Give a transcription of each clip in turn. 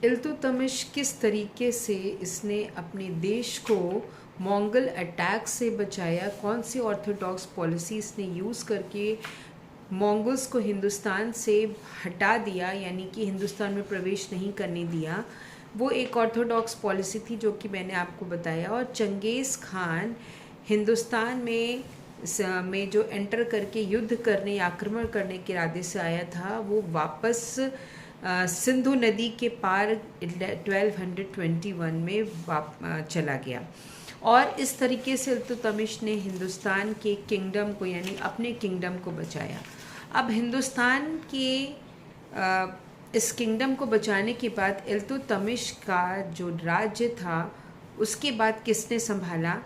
इल्तुतमिश किस तरीके से इसने अपने देश को मंगोल अटैक से बचाया, कौन सी ऑर्थोडॉक्स पॉलिसी इसने यूज़ करके मंगोल्स को हिंदुस्तान से हटा दिया, यानी कि हिंदुस्तान में प्रवेश नहीं करने दिया। वो एक ऑर्थोडॉक्स पॉलिसी थी जो कि मैंने आपको बताया। और चंगेज़ खान हिंदुस्तान में जो एंटर करके युद्ध करने, आक्रमण करने के इरादे से आया था, वो वापस सिंधु नदी के पार 1221 में चला गया। और इस तरीके से इल्तुतमिश ने हिंदुस्तान के किंगडम को, यानी अपने किंगडम को बचाया। अब हिंदुस्तान के इस किंगडम को बचाने के बाद इल्तुतमिश का जो राज्य था उसके बाद किसने संभाला?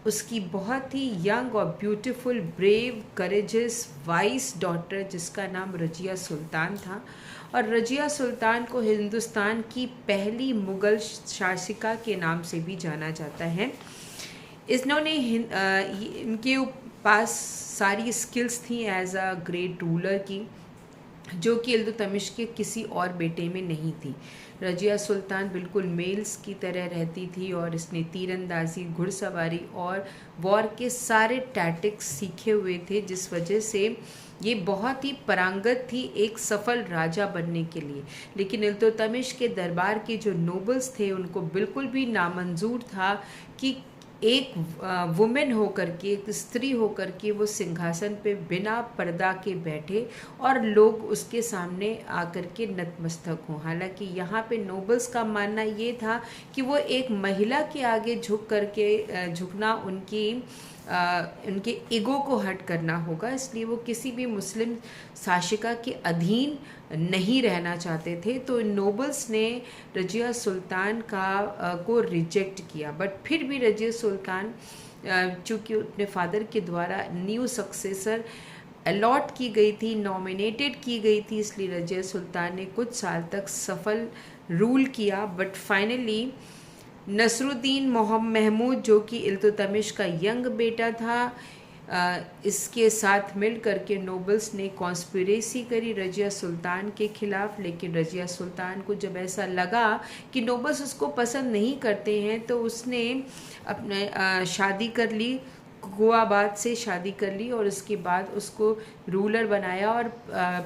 उसकी बहुत ही यंग और beautiful, brave, courageous vice daughter जिसका नाम रजिया सुल्तान था। और रजिया सुल्तान को हिंदुस्तान की पहली मुग़ल शासिका के नाम से भी जाना जाता है। इन्होंने इनके पास सारी स्किल्स थी एज अ ग्रेट रूलर की, जो कि इल्तुतमिश के किसी और बेटे में नहीं थी। रजिया सुल्तान बिल्कुल मेल्स की तरह रहती थी और इसने तीरंदाजी, घुड़सवारी और वॉर के सारे टैक्टिक्स सीखे हुए थे, जिस वजह से ये बहुत ही पारंगत थी एक सफल राजा बनने के लिए। लेकिन इल्तुतमिश के दरबार के जो नोबल्स थे उनको बिल्कुल भी नामंजूर था कि एक वुमेन होकर के, एक स्त्री होकर के वो सिंहासन पे बिना पर्दा के बैठे और लोग उसके सामने आकर के नतमस्तक हों। हालांकि यहाँ पे नोबल्स का मानना ये था कि वो एक महिला के आगे झुकना उनके ईगो को हर्ट करना होगा, इसलिए वो किसी भी मुस्लिम शासिका के अधीन नहीं रहना चाहते थे। तो नोबल्स ने रजिया सुल्तान को रिजेक्ट किया। बट फिर भी रजिया सुल्तान, चूँकि अपने फादर के द्वारा न्यू सक्सेसर अलॉट की गई थी, नॉमिनेटेड की गई थी, इसलिए रजिया सुल्तान ने कुछ साल तक सफल रूल किया। बट फाइनली नसरुद्दीन महमूद, जो कि इल्तुतमिश का यंग बेटा था, इसके साथ मिल करके नोबल्स ने कॉन्स्पिरेसी करी रजिया सुल्तान के खिलाफ। लेकिन रजिया सुल्तान को जब ऐसा लगा कि नोबल्स उसको पसंद नहीं करते हैं, तो उसने अपने शादी कर ली, कुआबाद से शादी कर ली और उसके बाद उसको रूलर बनाया और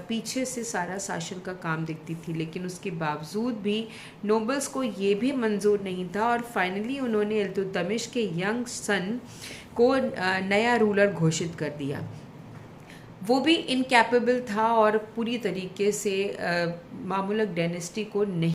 पीछे से सारा शासन का काम देखती थी। लेकिन उसके बावजूद भी नोबल्स को ये भी मंजूर नहीं था और फाइनली उन्होंने इल्तुतमिश के यंग सन को नया रूलर घोषित कर दिया। वो भी इनकैपेबल था और पूरी तरीके से मामुलक डायनेस्टी को नहीं